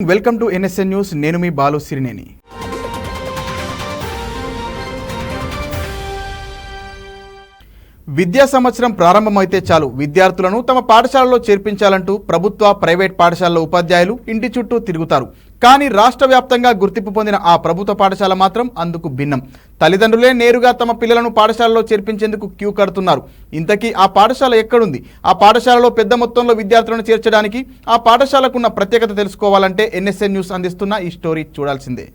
Welcome to NSN news. నేను మీ బాలు సిరినేని. విద్యా సంవత్సరం ప్రారంభమైతే చాలు విద్యార్థులను తమ పాఠశాలలో చేర్పించాలంటూ ప్రభుత్వ ప్రైవేట్ పాఠశాలల ఉపాధ్యాయులు ఇంటి చుట్టూ తిరుగుతారు. కానీ రాష్ట్ర వ్యాప్తంగా గుర్తింపు పొందిన ఆ ప్రభుత్వ పాఠశాల మాత్రం అందుకు భిన్నం. తల్లిదండ్రులే నేరుగా తమ పిల్లలను పాఠశాలలో చేర్పించేందుకు క్యూ కడుతున్నారు. ఇంతకీ ఆ పాఠశాల ఎక్కడుంది? ఆ పాఠశాలలో పెద్ద మొత్తంలో విద్యార్థులను చేర్చడానికి ఆ పాఠశాలకున్న ప్రత్యేకత తెలుసుకోవాలంటే ఎన్ఎస్ఎన్ న్యూస్ అందిస్తున్న ఈ స్టోరీ చూడాల్సిందే.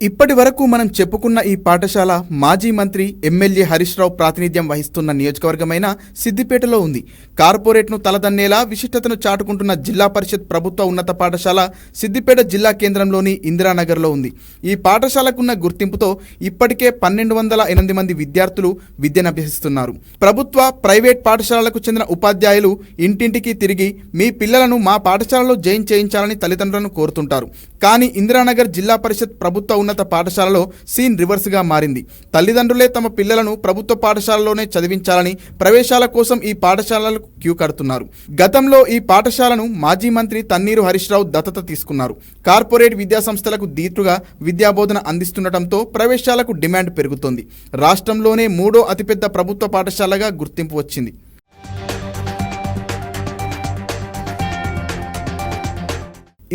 ఇప్పటి వరకు మనం చెప్పుకున్న ఈ పాఠశాల మాజీ మంత్రి ఎమ్మెల్యే హరీష్ రావు ప్రాతినిధ్యం వహిస్తున్న నియోజకవర్గమైన సిద్దిపేటలో ఉంది. కార్పొరేట్ను తలదన్నేలా విశిష్టతను చాటుకుంటున్న జిల్లా పరిషత్ ప్రభుత్వ ఉన్నత పాఠశాల సిద్దిపేట జిల్లా కేంద్రంలోని ఇందిరానగర్లో ఉంది. ఈ పాఠశాలకున్న గుర్తింపుతో ఇప్పటికే 1208 మంది విద్యార్థులు విద్యనభ్యసిస్తున్నారు. ప్రభుత్వ ప్రైవేట్ పాఠశాలలకు చెందిన ఉపాధ్యాయులు ఇంటింటికి తిరిగి మీ పిల్లలను మా పాఠశాలలో జాయిన్ చేయించాలని తల్లిదండ్రులను కోరుతుంటారు. కానీ ఇందిరానగర్ జిల్లా పరిషత్ ప్రభుత్వ ఉన్నత పాఠశాలలో సీన్ రివర్స్ గా మారింది. తల్లిదండ్రులే తమ పిల్లలను ప్రభుత్వ పాఠశాలలోనే చదివించాలని ప్రవేశాల కోసం ఈ పాఠశాలలకు క్యూ కడుతున్నారు. గతంలో ఈ పాఠశాలను మాజీ మంత్రి తన్నీరు హరీష్ రావు దత్తత తీసుకున్నారు. కార్పొరేట్ విద్యా సంస్థలకు దీటుగా విద్యాబోధన అందిస్తుండటంతో ప్రవేశాలకు డిమాండ్ పెరుగుతోంది. రాష్ట్రంలోనే 3వ అతిపెద్ద ప్రభుత్వ పాఠశాలగా గుర్తింపు వచ్చింది.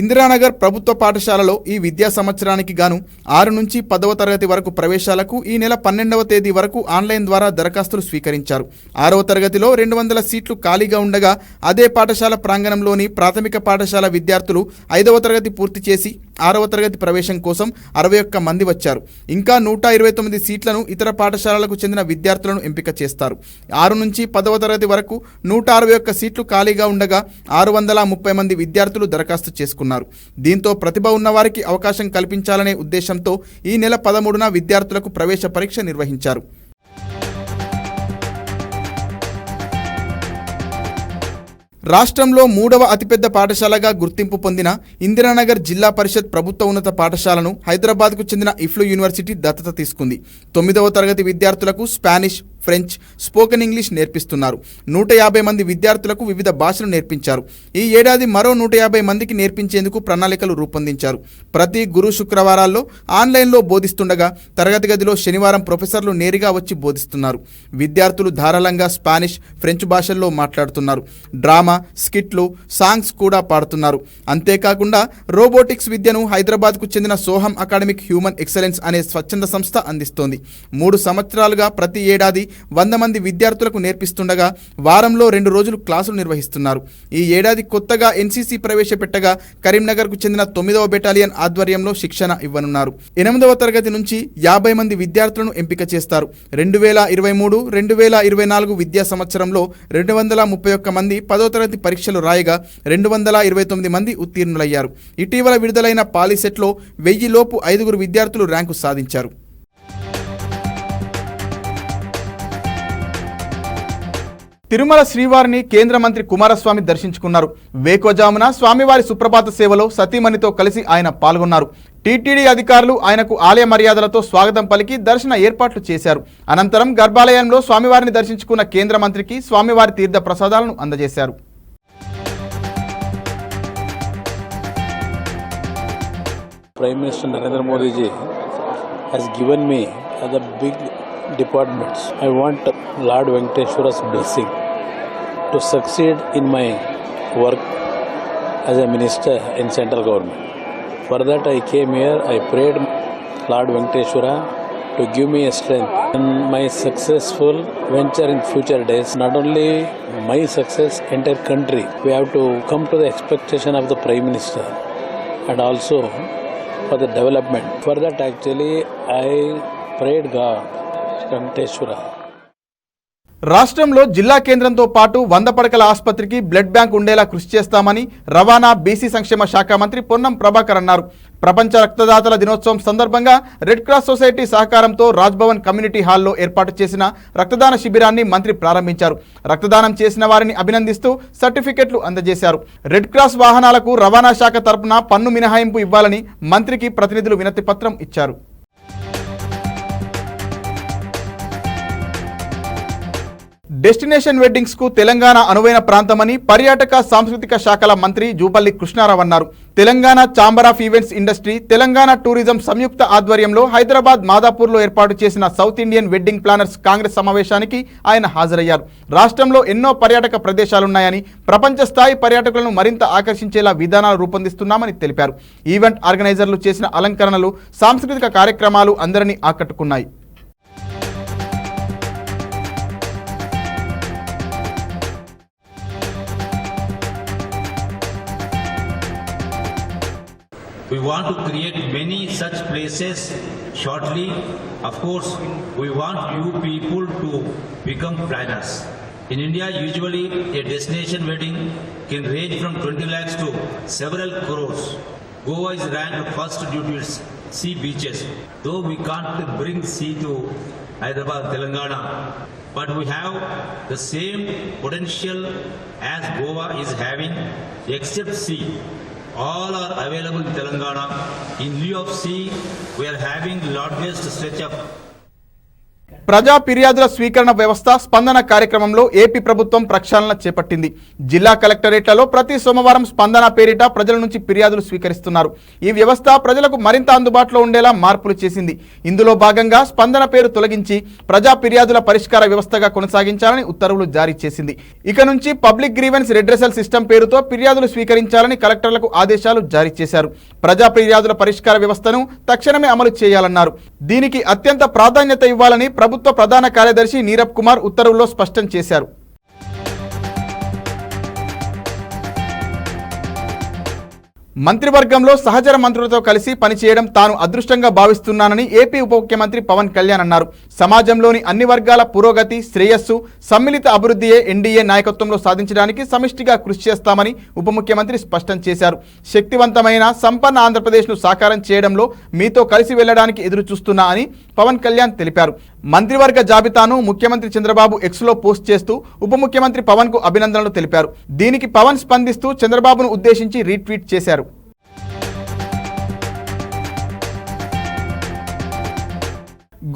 ఇందిరానగర్ ప్రభుత్వ పాఠశాలలో ఈ విద్యా సంవత్సరానికి గాను 6 నుంచి 10వ తరగతి వరకు ప్రవేశాలకు ఈ నెల 12వ తేదీ వరకు ఆన్లైన్ ద్వారా దరఖాస్తులు స్వీకరించారు. 6వ తరగతిలో 200 సీట్లు ఖాళీగా ఉండగా అదే పాఠశాల ప్రాంగణంలోని ప్రాథమిక పాఠశాల విద్యార్థులు 5వ తరగతి పూర్తి చేసి 6వ తరగతి ప్రవేశం కోసం 61 మంది వచ్చారు. ఇంకా 129 సీట్లను ఇతర పాఠశాలలకు చెందిన విద్యార్థులను ఎంపిక చేస్తారు. 6 నుంచి 10వ తరగతి వరకు 161 సీట్లు ఖాళీగా ఉండగా 630 మంది విద్యార్థులు దరఖాస్తు చేసుకున్నారు. దీంతో ప్రతిభ ఉన్న వారికి అవకాశం కల్పించాలనే ఉద్దేశంతో ఈ నెల 13న విద్యార్థులకు ప్రవేశ పరీక్ష నిర్వహించారు. రాష్ట్రంలో 3వ అతిపెద్ద పాఠశాలగా గుర్తింపు పొందిన ఇందిరానగర్ జిల్లా పరిషత్ ప్రభుత్వ ఉన్నత పాఠశాలను హైదరాబాద్కు చెందిన ఇఫ్లూ యూనివర్సిటీ దత్తత తీసుకుంది. 9వ తరగతి విద్యార్థులకు స్పానిష్, ఫ్రెంచ్, స్పోకెన్ ఇంగ్లీష్ నేర్పిస్తున్నారు. 150 మంది విద్యార్థులకు వివిధ భాషలు నేర్పించారు. ఈ ఏడాది మరో 150 మందికి నేర్పించేందుకు ప్రణాళికలు రూపొందించారు. ప్రతి గురు శుక్రవారాల్లో ఆన్లైన్లో బోధిస్తుండగా తరగతి గదిలో శనివారం ప్రొఫెసర్లు నేరుగా వచ్చి బోధిస్తున్నారు. విద్యార్థులు ధారాళంగా స్పానిష్, ఫ్రెంచ్ భాషల్లో మాట్లాడుతున్నారు. డ్రామా, స్కిట్లు, సాంగ్స్ కూడా పాడుతున్నారు. అంతేకాకుండా రోబోటిక్స్ విద్యను హైదరాబాద్కు చెందిన సోహం అకాడమిక్ హ్యూమన్ ఎక్సలెన్స్ అనే స్వచ్ఛంద సంస్థ అందిస్తోంది. 3 సంవత్సరాలుగా ప్రతి ఏడాది 100 మంది విద్యార్థులకు నేర్పిస్తుండగా వారంలో 2 రోజులు క్లాసులు నిర్వహిస్తున్నారు. ఈ ఏడాది కొత్తగా ఎన్సీసీ ప్రవేశపెట్టగా కరీంనగర్కు చెందిన 9వ బెటాలియన్ ఆధ్వర్యంలో శిక్షణ ఇవ్వనున్నారు. 8వ తరగతి నుంచి 50 మంది విద్యార్థులను ఎంపిక చేస్తారు. 2023-2024 విద్యా సంవత్సరంలో 231 మంది 10వ తరగతి పరీక్షలు రాయగా 229 మంది ఉత్తీర్ణులయ్యారు. ఇటీవల విడుదలైన పాలిసెట్లో 1000 లోపు 5 విద్యార్థులు ర్యాంకు సాధించారు. తిరుమల శ్రీవారిని కేంద్ర మంత్రి కుమారస్వామి దర్శించుకున్నారు. వేకోజామున స్వామివారి సుప్రభాత సేవలో సతీమణితో కలిసి ఆయన పాల్గొన్నారు. టీటీడీ అధికారులు ఆయనకు ఆలయ మర్యాదలతో స్వాగతం పలికి దర్శన ఏర్పాట్లు చేశారు. అనంతరం గర్భాలయంలో స్వామివారిని దర్శించుకున్న కేంద్ర మంత్రికి స్వామివారి తీర్థ ప్రసాదాలను అందజేశారు. Prime Minister Narendra Modi ji has given me the big departments. I want Lord Venkateshwara's blessing to succeed in my work as a minister in central government. For that I came here, I prayed Lord Venkateshwara to give me a strength in my successful venture in future days. Not only my success, entire country. We have to come to the expectation of the Prime Minister and also for the development. For that actually I prayed God, Venkateshwara. రాష్ట్రంలో జిల్లా కేంద్రంతో పాటు 100 పడకల ఆసుపత్రికి blood bank ఉండేలా కృషి చేస్తామని రవాణా, బీసీ సంక్షేమ శాఖ మంత్రి పొన్నం ప్రభాకర్ అన్నారు. ప్రపంచ రక్తదాతల దినోత్సవం సందర్భంగా రెడ్ క్రాస్ సొసైటీ సహకారంతో రాజ్భవన్ కమ్యూనిటీ హాల్లో ఏర్పాటు చేసిన రక్తదాన శిబిరాన్ని మంత్రి ప్రారంభించారు. రక్తదానం చేసిన వారిని అభినందిస్తూ సర్టిఫికెట్లు అందజేశారు. రెడ్ క్రాస్ వాహనాలకు రవాణా శాఖ తరపున పన్ను మినహాయింపు ఇవ్వాలని మంత్రికి ప్రతినిధులు వినతి పత్రం ఇచ్చారు. డెస్టినేషన్ వెడ్డింగ్స్ కు తెలంగాణ అనువైన ప్రాంతమని పర్యాటక సాంస్కృతిక శాఖల మంత్రి జూపల్లి కృష్ణారావు అన్నారు. Telangana chamber of events industry, Telangana tourism సంయుక్త ఆధ్వర్యంలో హైదరాబాద్ మాదాపూర్లో ఏర్పాటు చేసిన south Indian wedding planners Congress సమావేశానికి ఆయన హాజరయ్యారు. రాష్ట్రంలో ఎన్నో పర్యాటక ప్రదేశాలున్నాయని, ప్రపంచ స్థాయి పర్యాటకులను మరింత ఆకర్షించేలా విధానాలు రూపొందిస్తున్నామని తెలిపారు. ఈవెంట్ ఆర్గనైజర్లు చేసిన అలంకరణలు, సాంస్కృతిక కార్యక్రమాలు అందరినీ ఆకట్టుకున్నాయి. We want to create many such places shortly. Of course, we want you people to become planners. In India, usually a destination wedding can range from 20 lakhs to several crores. Goa is ranked first due to its sea beaches. Though we can't bring sea to Hyderabad, Telangana, but we have the same potential as Goa is having, except sea. All are available in Telangana. In lieu of sea, we are having largest stretch of ప్రజా ఫిర్యాదుల స్వీకరణ వ్యవస్థ స్పందన కార్యక్రమంలో AP ప్రభుత్వం ప్రక్షాళన చేపట్టింది. జిల్లా కలెక్టరేట్లలో ప్రతి సోమవారం స్పందన పేరిట ప్రజల నుంచి ఫిర్యాదులు స్వీకరిస్తున్నారు. ఈ వ్యవస్థ ప్రజలకు మరింత అందుబాటులో ఉండేలా మార్పులు చేసింది. ఇందులో భాగంగా స్పందన పేరు తొలగించి ప్రజా ఫిర్యాదుల పరిష్కార వ్యవస్థగా కొనసాగించాలని ఉత్తర్వులు జారీ చేసింది. ఇక నుంచి పబ్లిక్ గ్రీవెన్స్ రెడ్రెసల్ సిస్టమ్ పేరుతో ఫిర్యాదులు స్వీకరించాలని కలెక్టర్లకు ఆదేశాలు జారీ చేశారు. ప్రజా ఫిర్యాదుల పరిష్కార వ్యవస్థను తక్షణమే అమలు చేయాలన్నారు. దీనికి అత్యంత ప్రాధాన్యత ఇవ్వాలని ప్రభుత్వ ప్రధాన కార్యదర్శి నీరబ్ కుమార్ ఉత్తర్వుల్లో స్పష్టం చేశారు. మంత్రివర్గంలో సహచర మంత్రులతో కలిసి పనిచేయడం తాను అదృష్టంగా భావిస్తున్నానని ఏపీ ఉప ముఖ్యమంత్రి పవన్ కళ్యాణ్ అన్నారు. సమాజంలోని అన్ని వర్గాల పురోగతి, శ్రేయస్సు, సమ్మిళిత అభివృద్ధియే ఎన్డీఏ నాయకత్వంలో సాధించడానికి సమిష్టిగా కృషి చేస్తామని ఉప ముఖ్యమంత్రి స్పష్టం చేశారు. శక్తివంతమైన సంపన్న ఆంధ్రప్రదేశ్ను సాకారం చేయడంలో మీతో కలిసి వెళ్లడానికి ఎదురు చూస్తున్నా అని పవన్ కళ్యాణ్ తెలిపారు. మంత్రివర్గ జాబితాను ముఖ్యమంత్రి చంద్రబాబు ఎక్స్లో పోస్ట్ చేస్తూ ఉప ముఖ్యమంత్రి పవన్ కు అభినందనలు తెలిపారు. దీనికి పవన్ స్పందిస్తూ చంద్రబాబును ఉద్దేశించి రీట్వీట్ చేశారు.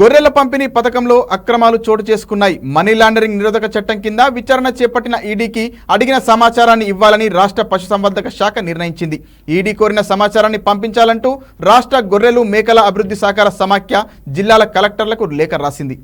గొర్రెల పంపిణీ పథకంలో అక్రమాలు చోటు చేసుకున్నాయి. మనీ లాండరింగ్ నిరోధక చట్టం కింద విచారణ చేపట్టిన ఈడీకి అడిగిన సమాచారాన్ని ఇవ్వాలని రాష్ట్ర పశుసంవర్ధక శాఖ నిర్ణయించింది. ఈడీ కోరిన సమాచారాన్ని పంపించాలంటూ రాష్ట్ర గొర్రెలు మేకల అభివృద్ధి సహకార సమాఖ్య జిల్లాల కలెక్టర్లకు లేఖ రాసింది.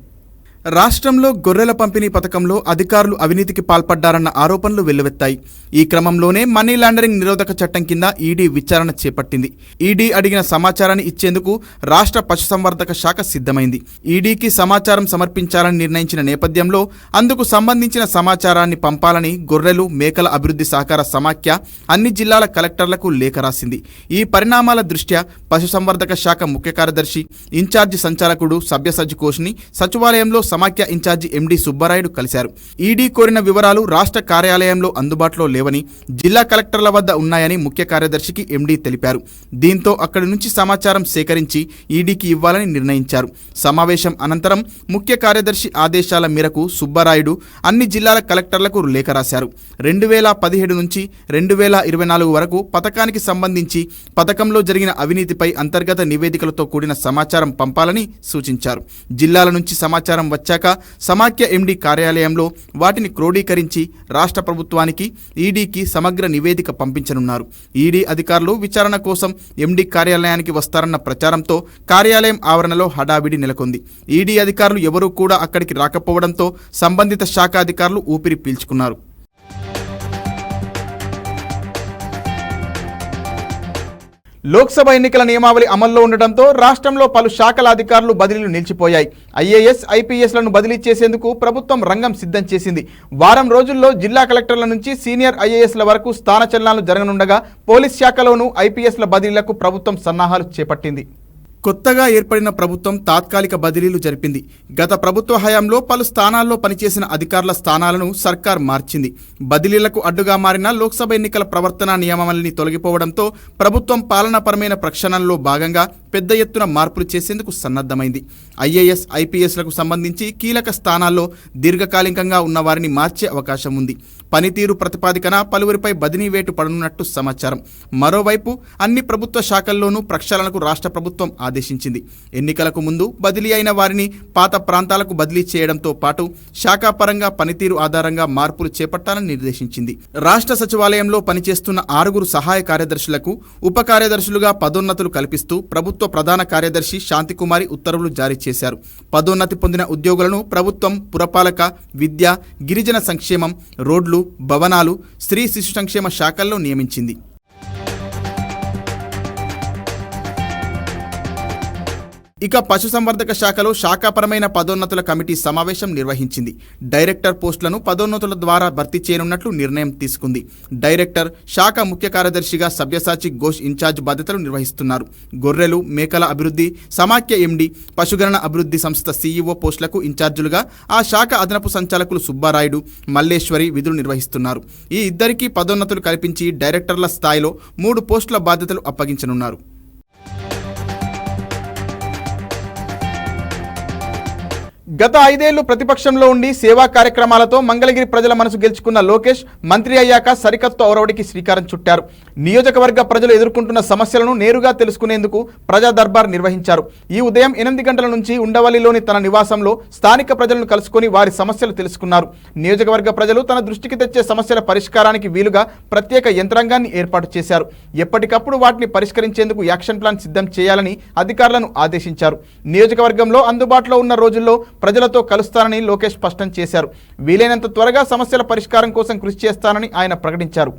రాష్ట్రంలో గొర్రెల పంపిణీ పథకంలో అధికారులు అవినీతికి పాల్పడ్డారన్న ఆరోపణలు వెల్లువెత్తాయి. ఈ క్రమంలోనే మనీ లాండరింగ్ నిరోధక చట్టం కింద ఈడీ విచారణ చేపట్టింది. ఈడీ అడిగిన సమాచారాన్ని ఇచ్చేందుకు రాష్ట్ర పశుసంవర్ధక శాఖ సిద్ధమైంది. ఈడీకి సమాచారం సమర్పించాలని నిర్ణయించిన నేపథ్యంలో అందుకు సంబంధించిన సమాచారాన్ని పంపాలని గొర్రెలు మేకల అభివృద్ధి సహకార సమాఖ్య అన్ని జిల్లాల కలెక్టర్లకు లేఖ రాసింది. ఈ పరిణామాల దృష్ట్యా పశుసంవర్ధక శాఖ ముఖ్య కార్యదర్శి, ఇన్ఛార్జి సంచాలకుడు సభ్యసజ్ ఘోష్ని సచివాలయంలో సమాఖ్య ఇన్ఛార్జి ఎండి సుబ్బారాయుడు కలిశారు. ఈడీ కోరిన వివరాలు రాష్ట్ర కార్యాలయంలో అందుబాటులో లేవని, జిల్లా కలెక్టర్ల వద్ద ఉన్నాయని ముఖ్య కార్యదర్శికి ఎండీ తెలిపారు. దీంతో అక్కడి నుంచి సమాచారం సేకరించి ఈడీకి ఇవ్వాలని నిర్ణయించారు. సమావేశం అనంతరం ముఖ్య కార్యదర్శి ఆదేశాల మేరకు సుబ్బారాయుడు అన్ని జిల్లాల కలెక్టర్లకు లేఖ రాశారు. 2017 నుంచి 2024 వరకు పథకానికి సంబంధించి పథకంలో జరిగిన అవినీతిపై అంతర్గత నివేదికలతో కూడిన సమాచారం పంపాలని సూచించారు. జిల్లాల నుంచి సమాచారం వచ్చాక సమాఖ్య ఎండీ కార్యాలయంలో వాటిని క్రోడీకరించి రాష్ట్ర ప్రభుత్వానికి, ఈడీకి సమగ్ర నివేదిక పంపించనున్నారు. ఈడీ అధికారులు విచారణ కోసం ఎండీ కార్యాలయానికి వస్తారన్న ప్రచారంతో కార్యాలయం ఆవరణలో హడావిడి నెలకొంది. ఈడీ అధికారులు ఎవరూ కూడా అక్కడికి రాకపోవడంతో సంబంధిత శాఖ అధికారులు ఊపిరి పీల్చుకున్నారు. లోక్సభ ఎన్నికల నియమావళి అమల్లో ఉండటంతో రాష్ట్రంలో పలు శాఖల అధికారులు బదిలీలు నిలిచిపోయాయి. ఐఏఎస్, ఐపీఎస్లను బదిలీ చేసేందుకు ప్రభుత్వం రంగం సిద్ధం చేసింది. వారం రోజుల్లో జిల్లా కలెక్టర్ల నుంచి సీనియర్ ఐఏఎస్ల వరకు స్థానచలనాలు జరగనుండగా పోలీస్ శాఖలోనూ ఐపీఎస్ల బదిలీలకు ప్రభుత్వం సన్నాహాలు చేపట్టింది. కొత్తగా ఏర్పడిన ప్రభుత్వం తాత్కాలిక బదిలీలు జరిపింది. గత ప్రభుత్వ హయాంలో పలు స్థానాల్లో పనిచేసిన అధికారుల స్థానాలను సర్కార్ మార్చింది. బదిలీలకు అడ్డుగా మారిన లోక్సభ ఎన్నికల ప్రవర్తన నియమావళిని తొలగిపోవడంతో ప్రభుత్వం పాలనాపరమైన ప్రక్షాళనలో భాగంగా పెద్ద ఎత్తున మార్పులు చేసేందుకు సన్నద్ధమైంది. ఐఏఎస్, ఐపీఎస్లకు సంబంధించి కీలక స్థానాల్లో దీర్ఘకాలికంగా ఉన్న వారిని మార్చే అవకాశం ఉంది. పనితీరు ప్రతిపాదికన పలువురిపై బదిలీ వేటు పడనున్నట్టు సమాచారం. మరోవైపు అన్ని ప్రభుత్వ శాఖల్లోనూ ప్రక్షాళనకు రాష్ట్ర ప్రభుత్వం ఆదేశించింది. ఎన్నికలకు ముందు బదిలీ అయిన వారిని పాత ప్రాంతాలకు బదిలీ చేయడంతో పాటు శాఖాపరంగా పనితీరు ఆధారంగా మార్పులు చేపట్టాలని నిర్దేశించింది. రాష్ట్ర సచివాలయంలో పనిచేస్తున్న 6 సహాయ కార్యదర్శులకు ఉప కార్యదర్శులుగా పదోన్నతులు కల్పిస్తూ ప్రభుత్వ ప్రధాన కార్యదర్శి శాంతికుమారి ఉత్తర్వులు జారీ చేశారు. పదోన్నతి పొందిన ఉద్యోగులను ప్రభుత్వం పురపాలక, విద్య, గిరిజన సంక్షేమం, రోడ్లు, భవనాలు, స్త్రీ శిశు సంక్షేమ శాఖల్లో నియమించింది. ఇక పశుసంవర్ధక శాఖలో శాఖాపరమైన పదోన్నతుల కమిటీ సమావేశం నిర్వహించింది. డైరెక్టర్ పోస్టులను పదోన్నతుల ద్వారా భర్తీ చేయనున్నట్లు నిర్ణయం తీసుకుంది. డైరెక్టర్, శాఖ ముఖ్య కార్యదర్శిగా సవ్యసాచి ఘోష్ ఇన్ఛార్జ్ బాధ్యతలు నిర్వహిస్తున్నారు. గొర్రెలు, మేకల అభివృద్ధి, సమాఖ్య ఎండి, పశుగణన అభివృద్ధి సంస్థ సీఈఓ పోస్టులకు ఇన్ఛార్జులుగా ఆ శాఖ అదనపు సంచాలకులు సుబ్బారాయుడు, మల్లేశ్వరి విధులు నిర్వహిస్తున్నారు. ఈ ఇద్దరికీ పదోన్నతులు కల్పించి డైరెక్టర్ల స్థాయిలో 3 పోస్టుల బాధ్యతలు అప్పగించనున్నారు. గత 5 ఏళ్లు ప్రతిపక్షంలో ఉండి సేవా కార్యక్రమాలతో మంగళగిరి ప్రజల మనసు గెలుచుకున్న లోకేష్ మంత్రి అయ్యాక సరికొత్త ఒరవడికి శ్రీకారం చుట్టారు. నియోజకవర్గ ప్రజలు ఎదుర్కొంటున్న సమస్యలను నేరుగా తెలుసుకునేందుకు ప్రజా దర్బార్ నిర్వహించారు. ఈ ఉదయం 8 గంటల నుంచి ఉండవల్లిలోని తన నివాసంలో స్థానిక ప్రజలను కలుసుకుని వారి సమస్యలు తెలుసుకున్నారు. నియోజకవర్గ ప్రజలు తన దృష్టికి తెచ్చే సమస్యల పరిష్కారానికి వీలుగా ప్రత్యేక యంత్రాంగాన్ని ఏర్పాటు చేశారు. ఎప్పటికప్పుడు వాటిని పరిష్కరించేందుకు యాక్షన్ ప్లాన్ సిద్ధం చేయాలని అధికారులను ఆదేశించారు. నియోజకవర్గంలో అందుబాటులో ఉన్న రోజుల్లో ప్రజలతో కలుస్తానని లోకేష్ స్పష్టం చేశారు. వీలైనంత త్వరగా సమస్యల పరిష్కారం కోసం కృషి చేస్తానని ఆయన ప్రకటించారు.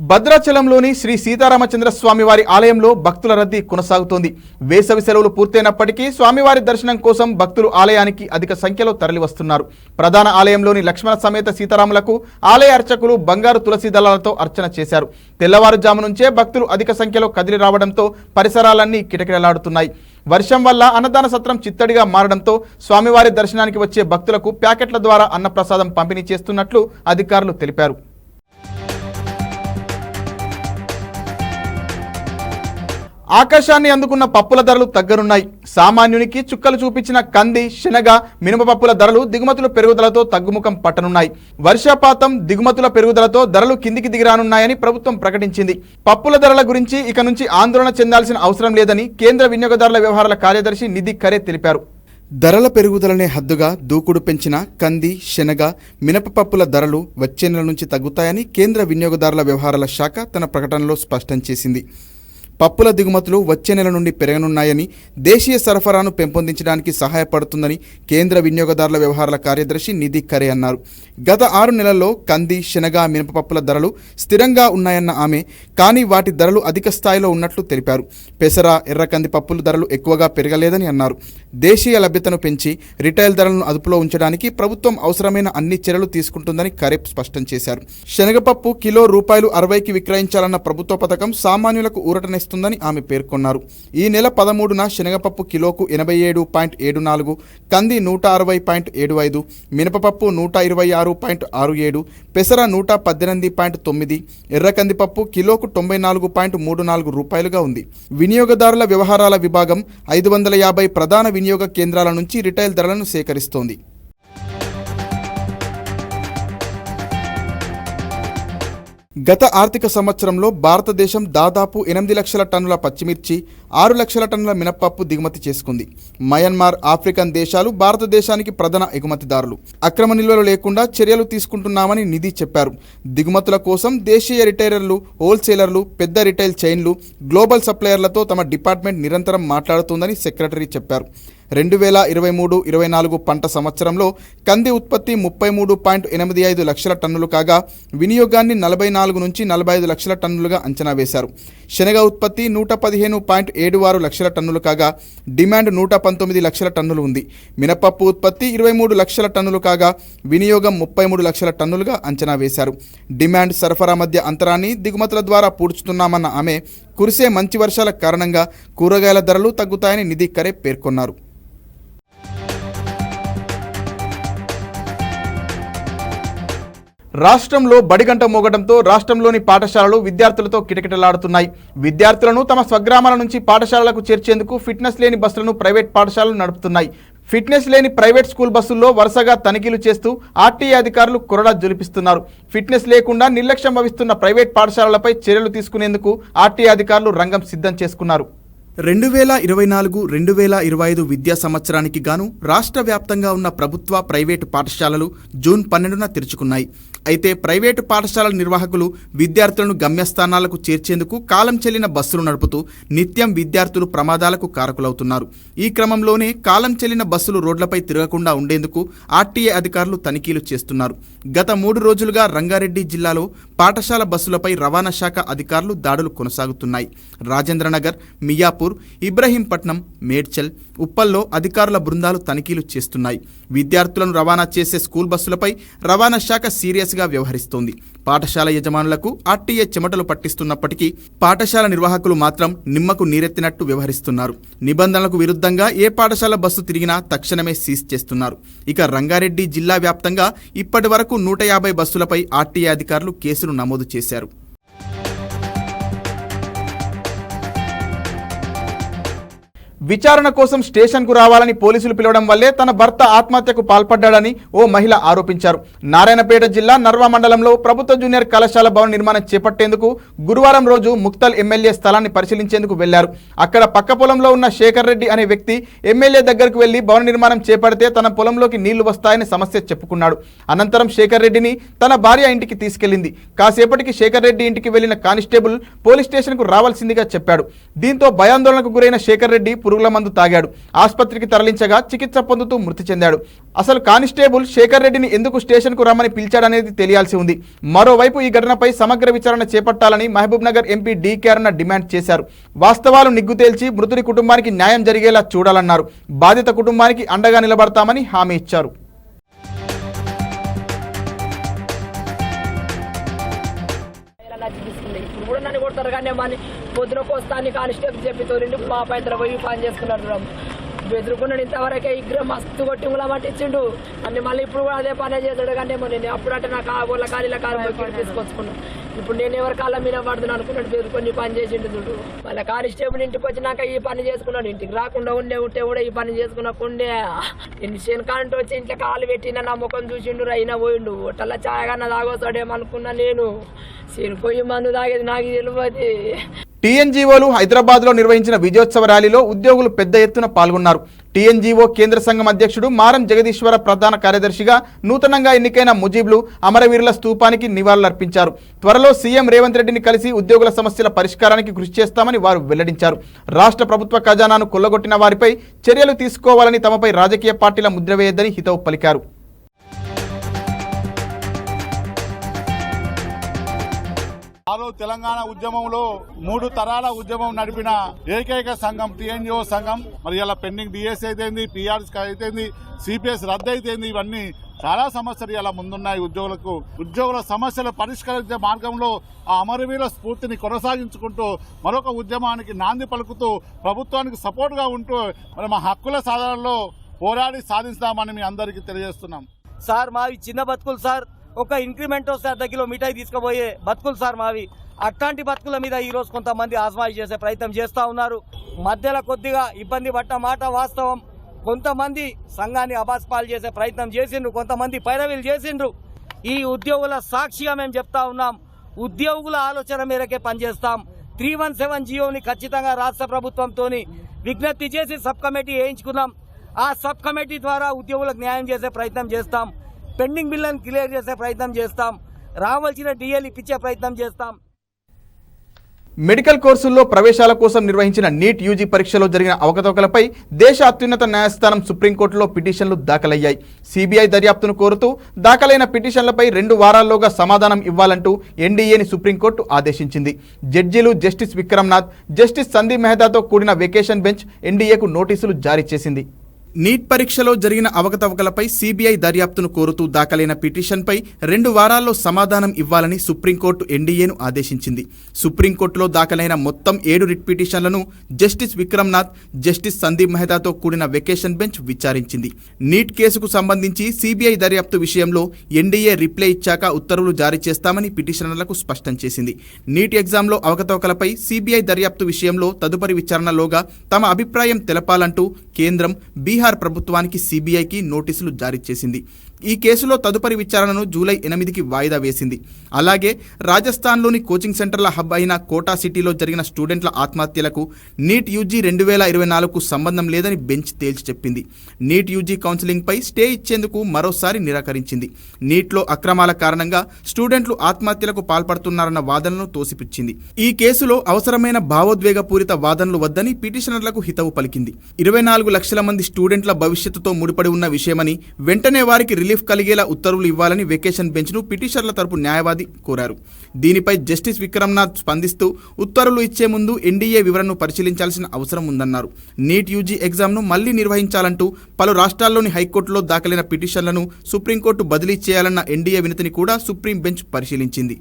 భద్రాచలంలోని శ్రీ సీతారామచంద్ర స్వామివారి ఆలయంలో భక్తుల రద్దీ కొనసాగుతోంది. వేసవి సెలవులు పూర్తయినప్పటికీ స్వామివారి దర్శనం కోసం భక్తులు ఆలయానికి అధిక సంఖ్యలో తరలివస్తున్నారు. ప్రధాన ఆలయంలోని లక్ష్మణ సమేత సీతారాములకు ఆలయ అర్చకులు బంగారు తులసి దళాలతో అర్చన చేశారు. తెల్లవారుజాము నుంచే భక్తులు అధిక సంఖ్యలో కదిలి రావడంతో పరిసరాలన్నీ కిటకిటలాడుతున్నాయి. వర్షం వల్ల అన్నదాన సత్రం చిత్తడిగా మారడంతో స్వామివారి దర్శనానికి వచ్చే భక్తులకు ప్యాకెట్ల ద్వారా అన్నప్రసాదం పంపిణీ చేస్తున్నట్లు అధికారులు తెలిపారు. ఆకాశాన్ని అందుకున్న పప్పుల ధరలు తగ్గనున్నాయి. సామాన్యునికి చుక్కలు చూపించిన కంది, శనగ, మినపపప్పుల ధరలు దిగుమతుల పెరుగుదలతో తగ్గుముఖం పట్టనున్నాయి. వర్షపాతం, దిగుమతుల పెరుగుదలతో ధరలు కిందికి దిగిరానున్నాయని ప్రభుత్వం ప్రకటించింది. పప్పుల ధరల గురించి ఇక నుంచి ఆందోళన చెందాల్సిన అవసరం లేదని కేంద్ర వినియోగదారుల వ్యవహారాల కార్యదర్శి నిధి ఖరే తెలిపారు. ధరల పెరుగుదలనే హద్దుగా దూకుడు పెంచిన కంది, శనగ, మినపపప్పుల ధరలు వచ్చే నెల నుంచి తగ్గుతాయని కేంద్ర వినియోగదారుల వ్యవహారాల శాఖ తన ప్రకటనలో స్పష్టం చేసింది. పప్పుల దిగుమతులు వచ్చే నెల నుండి పెరగనున్నాయని, దేశీయ సరఫరాను పెంపొందించడానికి సహాయపడుతుందని కేంద్ర వినియోగదారుల వ్యవహారాల కార్యదర్శి నిధి ఖరే అన్నారు. గత 6 నెలల్లో కంది, శనగ, మినపపప్పుల ధరలు స్థిరంగా ఉన్నాయన్న ఆమె, కానీ వాటి ధరలు అధిక స్థాయిలో ఉన్నట్లు తెలిపారు. పెసర, ఎర్ర కంది పప్పుల ధరలు ఎక్కువగా పెరగలేదని అన్నారు. దేశీయ లభ్యతను పెంచి రిటైల్ ధరలను అదుపులో ఉంచడానికి ప్రభుత్వం అవసరమైన అన్ని చర్యలు తీసుకుంటుందని ఖరే స్పష్టం చేశారు. శనగపప్పు కిలో ₹60కి విక్రయించాలన్న ప్రభుత్వ పథకం సామాన్యులకు ఊరటనే ందని ఆమె పేర్కొన్నారు. ఈ నెల 13న శనగపప్పు కిలోకు 87.74, కంది 160.75, మినపపప్పు 126.67, పెసర 118.9, ఎర్ర కందిపప్పు కిలోకు ₹94.34గా ఉంది. వినియోగదారుల వ్యవహారాల విభాగం 550 ప్రధాన వినియోగ కేంద్రాల నుంచి రిటైల్ ధరలను సేకరిస్తోంది. గత ఆర్థిక సంవత్సరంలో భారతదేశం దాదాపు 8 లక్షల టన్నుల పచ్చిమిర్చి, 6 లక్షల టన్నుల మినపప్పు దిగుమతి చేసుకుంది. మయన్మార్, ఆఫ్రికన్ దేశాలు భారతదేశానికి ప్రధాన ఎగుమతిదారులు. అక్రమ నిల్వలు లేకుండా చర్యలు తీసుకుంటున్నామని నిధి చెప్పారు. దిగుమతుల కోసం దేశీయ రిటైలర్లు, హోల్సేలర్లు, పెద్ద రిటైల్ చైన్లు, గ్లోబల్ సప్లయర్లతో తమ డిపార్ట్మెంట్ నిరంతరం మాట్లాడుతోందని సెక్రటరీ చెప్పారు. 2023-24 పంట సంవత్సరంలో కంది ఉత్పత్తి 33.85 లక్షల టన్నులు కాగా వినియోగాన్ని 44 నుంచి 45 లక్షల టన్నులుగా అంచనా వేశారు. శనగ ఉత్పత్తి 115.76 లక్షల టన్నులు కాగా డిమాండ్ 119 లక్షల టన్నులు ఉంది. మినపప్పు ఉత్పత్తి 23 లక్షల టన్నులు కాగా వినియోగం 33 లక్షల టన్నులుగా అంచనా వేశారు. డిమాండ్, సరఫరా మధ్య అంతరాన్ని దిగుమతుల ద్వారా పూడ్చుతున్నామన్న ఆమె, కురిసే మంచి వర్షాల కారణంగా కూరగాయల ధరలు తగ్గుతాయని నిధి ఖరే పేర్కొన్నారు. రాష్ట్రంలో బడిగంట మోగడంతో రాష్ట్రంలోని పాఠశాలలు విద్యార్థులతో కిటకిటలాడుతున్నాయి. విద్యార్థులను తమ స్వగ్రామాల నుంచి పాఠశాలలకు చేర్చేందుకు ఫిట్నెస్ లేని బస్సులను ప్రైవేట్ పాఠశాలలు నడుపుతున్నాయి. ఫిట్నెస్ లేని ప్రైవేట్ స్కూల్ బస్సుల్లో వరుసగా తనిఖీలు చేస్తూ ఆర్టీఏ అధికారులు కొరడా జొలిపిస్తున్నారు. ఫిట్నెస్ లేకుండా నిర్లక్ష్యం వహిస్తున్న ప్రైవేట్ పాఠశాలలపై చర్యలు తీసుకునేందుకు ఆర్టీఏ అధికారులు రంగం సిద్ధం చేసుకున్నారు. 2024-2025 విద్యా సంవత్సరానికి గాను రాష్ట్ర వ్యాప్తంగా ఉన్న ప్రభుత్వ ప్రైవేటు పాఠశాలలు జూన్ 12న తెరుచుకున్నాయి. అయితే ప్రైవేటు పాఠశాలల నిర్వాహకులు విద్యార్థులను గమ్యస్థానాలకు చేర్చేందుకు కాలం చెల్లిన బస్సులు నడుపుతూ నిత్యం విద్యార్థులు ప్రమాదాలకు కారకులవుతున్నారు. ఈ క్రమంలోనే కాలం చెల్లిన బస్సులు రోడ్లపై తిరగకుండా ఉండేందుకు ఆర్టీఏ అధికారులు తనిఖీలు చేస్తున్నారు. గత 3 రోజులుగా రంగారెడ్డి జిల్లాలో పాఠశాల బస్సులపై రవాణా శాఖ అధికారులు దాడులు కొనసాగుతున్నాయి. రాజేంద్రనగర్, మియాపూర్, ఇబ్రహీంపట్నం, మేడ్చల్, ఉప్పల్లో అధికారుల బృందాలు తనిఖీలు చేస్తున్నాయి. విద్యార్థులను రవాణా చేసే స్కూల్ బస్సులపై రవాణా శాఖ సీరియస్గా వ్యవహరిస్తోంది. పాఠశాల యజమానులకు ఆర్టీఏ చెమటలు పట్టిస్తున్నప్పటికీ పాఠశాల నిర్వాహకులు మాత్రం నిమ్మకు నీరెత్తినట్టు వ్యవహరిస్తున్నారు. నిబంధనలకు విరుద్ధంగా ఏ పాఠశాల బస్సు తిరిగినా తక్షణమే సీజ్ చేస్తున్నారు. ఇక రంగారెడ్డి జిల్లా వ్యాప్తంగా ఇప్పటి వరకు 150 బస్సులపై ఆర్టీఏ అధికారులు కేసులు నమోదు చేశారు. విచారణ కోసం స్టేషన్కు రావాలని పోలీసులు పిలవడం వల్లే తన భర్త ఆత్మహత్యకు పాల్పడ్డాడని ఓ మహిళ ఆరోపించారు. నారాయణపేట జిల్లా నర్వా మండలంలో ప్రభుత్వ జూనియర్ కళాశాల భవన నిర్మాణం చేపట్టేందుకు గురువారం రోజు ముక్తల్ ఎమ్మెల్యే స్థలాన్ని పరిశీలించేందుకు వెళ్లారు. అక్కడ పక్క పొలంలో ఉన్న శేఖర్ రెడ్డి అనే వ్యక్తి ఎమ్మెల్యే దగ్గరకు వెళ్లి భవన నిర్మాణం చేపడితే తన పొలంలోకి నీళ్లు వస్తాయని సమస్య చెప్పుకున్నాడు. అనంతరం శేఖర్ రెడ్డిని తన భార్య ఇంటికి తీసుకెళ్లింది. కాసేపటికి శేఖర్ రెడ్డి ఇంటికి వెళ్లిన కానిస్టేబుల్ పోలీస్ స్టేషన్కు రావాల్సిందిగా చెప్పాడు. దీంతో భయాందోళనకు గురైన శేఖర్ రెడ్డి పురుగుల మందు తాగాడు. ఆసుపత్రికి తరలించగా చికిత్స పొందుతూ మృతి చెందాడు. అసలు కానిస్టేబుల్ శేఖర్ రెడ్డిని ఎందుకు స్టేషన్కు రమ్మని పిలిచాడనేది తెలియాల్సి ఉంది. మరోవైపు ఈ ఘటనపై సమగ్ర విచారణ చేపట్టాలని మహబూబ్ నగర్ ఎంపీ డీకే అరుణ డిమాండ్ చేశారు. వాస్తవాలు నిగ్గు తేల్చి మృతుడి కుటుంబానికి న్యాయం జరిగేలా చూడాలన్నారు. బాధిత కుటుంబానికి అండగా నిలబడతామని హామీ ఇచ్చారు. ఇప్పుడు నన్ను కొడతారు కానీ మళ్ళీ పొద్దునకు వస్తాను కానిస్టేబుల్ చెప్పి తోలిండు మా పైన పోయి పని చేసుకున్నారు. బెదురుకున్నాడు ఇంతవరకే ఇగ్ర మస్తు కొట్టి ములా పట్టించిండు అన్ని. మళ్ళీ ఇప్పుడు కూడా అదే పనే చేశాడు కానీ నేను అప్పుడంటే నాకు ఆ ఊళ్ళ ఖాళీల కాలం తీసుకొచ్చుకున్నాను. ఇప్పుడు నేను ఎవరి కాలం మీద పడుతున్నాను అనుకున్నాడు. బెదురుకొని పని చేసిండు చూడు. మళ్ళీ కానిస్టేబుల్ ఇంటికి వచ్చినాక ఈ పని చేసుకున్నాడు. ఇంటికి రాకుండా ఉంటే కూడా ఈ పని చేసుకున్నాకుండే నేను శనకాంటి వచ్చి ఇంట్లో కాలు పెట్టిన నా ముఖం చూసిండు. అయినా పోయిండు. హోటల్లో ఛాయగా తాగొస్తాడేమనుకున్నా నేను. పోయి మందు తాగేది నాకు తెలియదు. టీఎన్జీఓలు హైదరాబాద్లో నిర్వహించిన విజయోత్సవ ర్యాలీలో ఉద్యోగులు పెద్ద ఎత్తున పాల్గొన్నారు. టీఎన్జీఓ కేంద్ర సంఘం అధ్యక్షుడు మారం జగదీశ్వర ప్రధాన కార్యదర్శిగా నూతనంగా ఎన్నికైన ముజీబ్లు అమరవీరుల స్తూపానికి నివాళులర్పించారు. త్వరలో సీఎం రేవంత్ రెడ్డిని కలిసి ఉద్యోగుల సమస్యల పరిష్కారానికి కృషి చేస్తామని వారు వెల్లడించారు. రాష్ట్ర ప్రభుత్వ ఖజానాను కొల్లగొట్టిన వారిపై చర్యలు తీసుకోవాలని, తమపై రాజకీయ పార్టీల ముద్ర వేయొద్దని హితవు పలికారు. తెలంగాణ ఉద్యమంలో 3 తరాల ఉద్యమం నడిపిన ఏకైక సంఘం టీఎన్జీఓ సంఘం. మరి ఇలా పెండింగ్ డిఎస్ అయితేంది, పిఆర్ఎస్ అయితేంది, సిపిఎస్ రద్దు అయితేంది, ఇవన్నీ చాలా సమస్యలు ఇలా ముందున్నాయి. ఉద్యోగుల సమస్యలు పరిష్కరించే మార్గంలో ఆ అమరవీరుల స్ఫూర్తిని కొనసాగించుకుంటూ మరొక ఉద్యమానికి నాంది పలుకుతూ ప్రభుత్వానికి సపోర్ట్గా ఉంటూ మరి మా హక్కుల సాధనలో పోరాడి సాధిస్తామని మీ అందరికీ తెలియజేస్తున్నాం. సార్ మావి చిన్న బతుకులు సార్. ఒక ఇంక్రిమెంట్ వస్తే అర్ధ కిలో మిఠాయి తీసుకుపోయే బతుకులు సార్ మావి. అట్లాంటి బతుకుల మీద ఈరోజు కొంతమంది ఆజమాయిష్ చేసే ప్రయత్నం చేస్తూ ఉన్నారు. మధ్యలో కొద్దిగా ఇబ్బంది పడ్డ మాట వాస్తవం. కొంతమంది సంఘాన్ని అబాస్పాలు చేసే ప్రయత్నం చేసిండ్రు, కొంతమంది పైరవీలు చేసిండ్రు. ఈ ఉద్యోగుల సాక్షిగా మేము చెప్తా ఉన్నాం, ఉద్యోగుల ఆలోచన మేరకే పనిచేస్తాం. 317 జియోని ఖచ్చితంగా రాష్ట్ర ప్రభుత్వంతో విజ్ఞప్తి చేసి సబ్ కమిటీ వేయించుకున్నాం. ఆ సబ్ కమిటీ ద్వారా ఉద్యోగులకు న్యాయం చేసే ప్రయత్నం చేస్తాం. పెండింగ్ బిల్లులను క్లియర్ చేసే ప్రయత్నం చేస్తాం. రావాల్సిన డిఎల్ ఇప్పించే ప్రయత్నం చేస్తాం. మెడికల్ కోర్సుల్లో ప్రవేశాల కోసం నిర్వహించిన నీట్ యూజీ పరీక్షలో జరిగిన అవకతవకలపై దేశ అత్యున్నత న్యాయస్థానం సుప్రీంకోర్టులో పిటిషన్లు దాఖలయ్యాయి. సిబిఐ దర్యాప్తును కోరుతూ దాఖలైన పిటిషన్లపై 2 వారాల్లోగా సమాధానం ఇవ్వాలంటూ ఎన్డీఏని సుప్రీంకోర్టు ఆదేశించింది. జడ్జీలు జస్టిస్ విక్రమ్నాథ్, జస్టిస్ సందీప్ మెహతాతో కూడిన వెకేషన్ బెంచ్ ఎన్డీఏకు నోటీసులు జారీ చేసింది. నీట్ పరీక్షలో జరిగిన అవకతవకలపై సీబీఐ దర్యాప్తును కోరుతూ దాఖలైన పిటిషన్పై 2 వారాల్లో సమాధానం ఇవ్వాలని సుప్రీంకోర్టు ఎన్డీఏను ఆదేశించింది. సుప్రీంకోర్టులో దాఖలైన మొత్తం 7 writ పిటిషన్లను justice Vikram Nath, justice Sandeep మెహతాతో కూడిన వెకేషన్ బెంచ్ విచారించింది. నీట్ కేసుకు సంబంధించి సీబీఐ దర్యాప్తు విషయంలో ఎన్డీఏ రిప్లై ఇచ్చాక ఉత్తర్వులు జారీ చేస్తామని పిటిషనర్లకు స్పష్టం చేసింది. నీట్ ఎగ్జామ్లో అవకతవకలపై సీబీఐ దర్యాప్తు విషయంలో తదుపరి విచారణలోగా తమ అభిప్రాయం తెలపాలంటూ కేంద్రం బీహార్ ప్రభుత్వానికి సీబీఐకి నోటీసులు జారీ చేసింది. ఈ కేసులో తదుపరి విచారణను జూలై 8కి వాయిదా వేసింది. అలాగే రాజస్థాన్లోని కోచింగ్ సెంటర్ల హబ్ అయిన కోటా సిటీలో జరిగిన స్టూడెంట్ల ఆత్మహత్యలకు నీట్ యూజీ 2024కు సంబంధం లేదని బెంచ్ తేల్చి చెప్పింది. నీట్ యూజీ కౌన్సిలింగ్పై స్టే ఇచ్చేందుకు మరోసారి నిరాకరించింది. నీట్లో అక్రమాల కారణంగా స్టూడెంట్లు ఆత్మహత్యలకు పాల్పడుతున్నారన్న వాదనలను తోసిపుచ్చింది. ఈ కేసులో అవసరమైన భావోద్వేగపూరిత వాదనలు వద్దని పిటిషనర్లకు హితవు పలికింది. 24 లక్షల మంది స్టూడెంట్ల భవిష్యత్తుతో ముడిపడి ఉన్న విషయమని, వెంటనే వారికి రిలీఫ్ కలిగేలా ఉత్తర్వులు ఇవ్వాలని వెకేషన్ బెంచ్ను పిటిషనర్ల తరపు న్యాయవాది కోరారు. దీనిపై జస్టిస్ విక్రమ్నాథ్ స్పందిస్తూ ఉత్తర్వులు ఇచ్చే ముందు ఎన్డీఏ వివరణను పరిశీలించాల్సిన అవసరం ఉందన్నారు. నీట్ యూజీ ఎగ్జామ్ను మళ్లీ నిర్వహించాలంటూ పలు రాష్ట్రాల్లోని హైకోర్టులో దాఖలైన పిటిషన్లను సుప్రీంకోర్టు బదిలీ చేయాలన్న ఎన్డీఏ వినతిని కూడా సుప్రీం బెంచ్ పరిశీలించింది.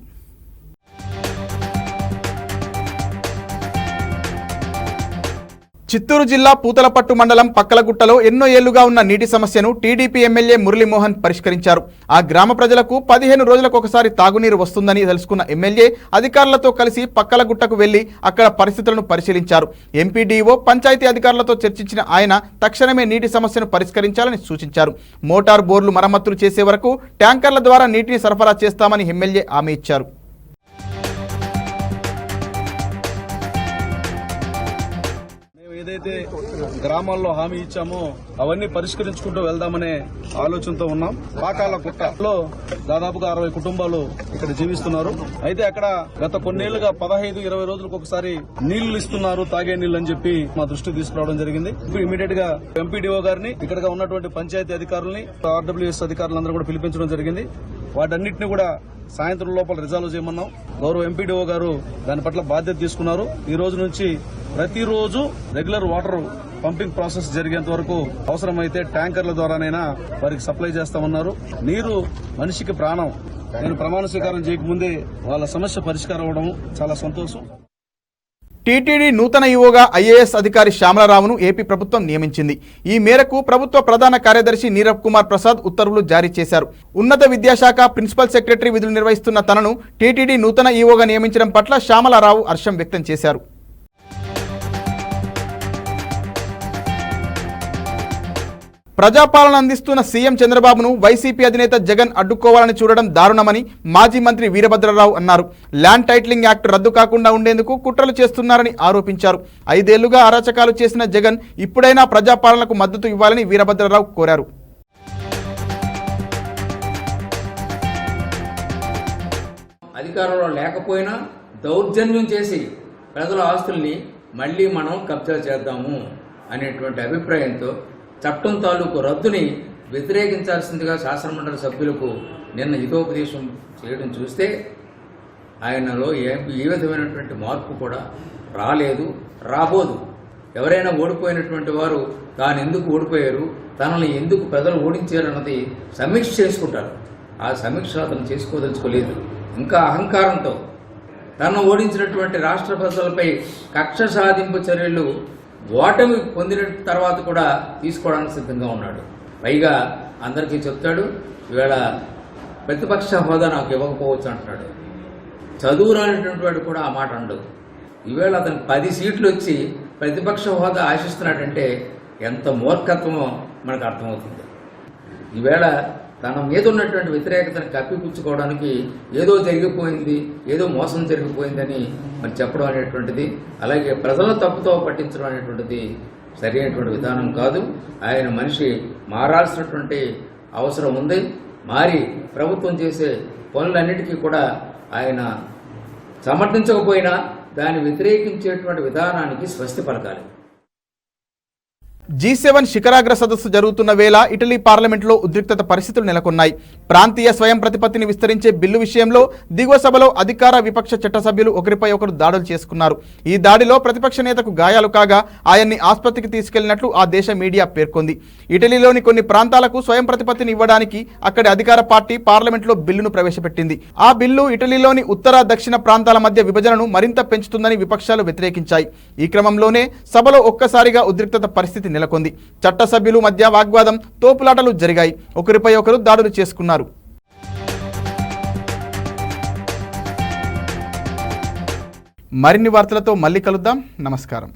చిత్తూరు జిల్లా పూతలపట్టు మండలం పక్కలగుట్టలో ఎన్నో ఏళ్లుగా ఉన్న నీటి సమస్యను టీడీపీ ఎమ్మెల్యే మురళీమోహన్ పరిష్కరించారు. ఆ గ్రామ ప్రజలకు 15 రోజులకు ఒకసారి తాగునీరు వస్తుందని తెలుసుకున్న ఎమ్మెల్యే అధికారులతో కలిసి పక్కలగుట్టకు వెళ్లి అక్కడ పరిస్థితులను పరిశీలించారు. ఎంపీడీఓ, పంచాయతీ అధికారులతో చర్చించిన ఆయన తక్షణమే నీటి సమస్యను పరిష్కరించాలని సూచించారు. మోటార్ బోర్లు మరమ్మతులు చేసే వరకు ట్యాంకర్ల ద్వారా నీటిని సరఫరా చేస్తామని ఎమ్మెల్యే హామీ ఇచ్చారు. ఏదైతే గ్రామాల్లో హామీ ఇచ్చామో అవన్నీ పరిష్కరించుకుంటూ వెళ్దామనే ఆలోచనతో ఉన్నాం. పాకాల కుట్టలో దాదాపుగా 60 కుటుంబాలు ఇక్కడ జీవిస్తున్నారు. అయితే అక్కడ గత కొన్నేళ్లుగా 15-20 రోజులకు ఒకసారి నీళ్లు ఇస్తున్నారు, తాగే నీళ్లు అని చెప్పి మా దృష్టికి తీసుకురావడం జరిగింది. ఇమీడియట్ గా ఎంపీడీఓ గారిని, ఇక్కడ ఉన్నటువంటి పంచాయతీ అధికారులని, ఆర్డబ్ల్యూఎస్ అధికారులందరూ కూడా పిలిపించడం జరిగింది. వాటన్నిటిని కూడా సాయంత్రం లోపల రిజాల్వ్ చేయమన్నాం. గౌరవ ఎంపీడీఓ గారు దాని పట్ల బాధ్యత తీసుకున్నారు. ఈ రోజు నుంచి ప్రతిరోజు రెగ్యులర్ వాటర్ పంపింగ్ ప్రాసెస్ జరిగేంత వరకు అవసరమైతే ట్యాంకర్ల ద్వారానైనా వారికి సప్లై చేస్తామన్నారు. నీరు మనిషికి ప్రాణం. నేను ప్రమాణ స్వీకారం చేయకముందే వాళ్ళ సమస్య పరిష్కారం అవడం చాలా సంతోషం. టీటీడీ నూతన ఈవోగా ఐఏఎస్ అధికారి శ్యామలరావును ఏపీ ప్రభుత్వం నియమించింది. ఈ మేరకు ప్రభుత్వ ప్రధాన కార్యదర్శి నీరబ్ కుమార్ ప్రసాద్ ఉత్తర్వులు జారీ చేశారు. ఉన్నత విద్యాశాఖ ప్రిన్సిపల్ సెక్రటరీ విధులు నిర్వహిస్తున్న తనను టీటీడీ నూతన ఈవోగా నియమించడం పట్ల శ్యామలరావు హర్షం వ్యక్తం చేశారు. ప్రజాపాలన అందిస్తున్న సీఎం చంద్రబాబును వైసీపీ అధినేత జగన్ అడ్డుకోవాలని చూడడం దారుణమని మాజీ మంత్రి వీరభద్రరావు అన్నారు. ల్యాండ్ టైటిలింగ్ యాక్ట్ రద్దు కాకుండా ఉండేందుకు కుట్రలు చేస్తున్నారని ఆరోపించారు. 5 ఏళ్లుగా అరాచకాలు చేసిన జగన్ ఇప్పుడైనా ప్రజాపాలనకు మద్దతు ఇవ్వాలని వీరభద్రరావు కోరారు. అధికారంలో లేకపోయినా దౌర్జన్యం చేసి ప్రజల ఆస్తుల్ని మళ్ళీ మనం కబ్జా చేద్దాము అనేటువంటి అభిప్రాయంతో చట్టం తాలూకు రద్దుని వ్యతిరేకించాల్సిందిగా శాసనమండలి సభ్యులకు నిన్న హితోపదేశం చేయడం చూస్తే ఆయనలో ఏ విధమైనటువంటి మార్పు కూడా రాలేదు, రాబోదు. ఎవరైనా ఓడిపోయినటువంటి వారు తాను ఎందుకు ఓడిపోయారు, తనని ఎందుకు ప్రజలు ఓడించారన్నది సమీక్ష చేసుకుంటారు. ఆ సమీక్ష అతను చేసుకోదలుచుకోలేదు. ఇంకా అహంకారంతో తను ఓడించినటువంటి రాష్ట్ర ప్రజలపై కక్ష సాధింపు చర్యలు ఓటమి పొందిన తర్వాత కూడా తీసుకోవడానికి సిద్ధంగా ఉన్నాడు. పైగా అందరికీ చెప్తాడు, ఈవేళ ప్రతిపక్ష హోదా నాకు ఇవ్వకపోవచ్చు అంటున్నాడు. చదువు రానటువంటి వాడు కూడా ఆ మాట అండు. ఈవేళ అతను 10 సీట్లు వచ్చి ప్రతిపక్ష హోదా ఆశిస్తున్నాడంటే ఎంత మూర్ఖత్వమో మనకు అర్థమవుతుంది. ఈవేళ తన మీద ఉన్నటువంటి వ్యతిరేకతను కప్పిపుచ్చుకోవడానికి ఏదో జరిగిపోయింది, ఏదో మోసం జరిగిపోయిందని మరి చెప్పడం అనేటువంటిది, అలాగే ప్రజలను తప్పుతో పట్టించడం అనేటువంటిది సరైనటువంటి విధానం కాదు. ఆయన మనిషి మారాల్సినటువంటి అవసరం ఉంది. మారి ప్రభుత్వం చేసే పనులన్నిటికీ కూడా ఆయన సమర్థించకపోయినా దాన్ని వ్యతిరేకించేటువంటి విధానానికి స్వస్తి పలకాలి. G7 శిఖరాగ్ర సదస్సు జరుగుతున్న వేళ ఇటలీ పార్లమెంట్లో ఉద్రిక్తత పరిస్థితులు నెలకొన్నాయి. ప్రాంతీయ స్వయం ప్రతిపత్తిని విస్తరించే బిల్లు విషయంలో దిగువ సభలో అధికార విపక్ష చట్టసభ్యులు ఒకరిపై ఒకరు దాడులు చేసుకున్నారు. ఈ దాడిలో ప్రతిపక్ష నేతకు గాయాలు కాగా ఆయన్ని ఆసుపత్రికి తీసుకెళ్లినట్లు ఆ దేశ మీడియా పేర్కొంది. ఇటలీలోని కొన్ని ప్రాంతాలకు స్వయం ప్రతిపత్తిని ఇవ్వడానికి అక్కడి అధికార పార్టీ పార్లమెంట్లో బిల్లును ప్రవేశపెట్టింది. ఆ బిల్లు ఇటలీలోని ఉత్తర దక్షిణ ప్రాంతాల మధ్య విభజనను మరింత పెంచుతుందని విపక్షాలు వ్యతిరేకించాయి. ఈ క్రమంలోనే సభలో ఒక్కసారిగా ఉద్రిక్తత పరిస్థితి నెలకొంది. చట్టసభ్యులు మధ్య వాగ్వాదం, తోపులాటలు జరిగాయి. ఒకరిపై ఒకరు దాడులు చేసుకున్నారు. మరిన్ని వార్తలతో మళ్ళీ కలుద్దాం. నమస్కారం.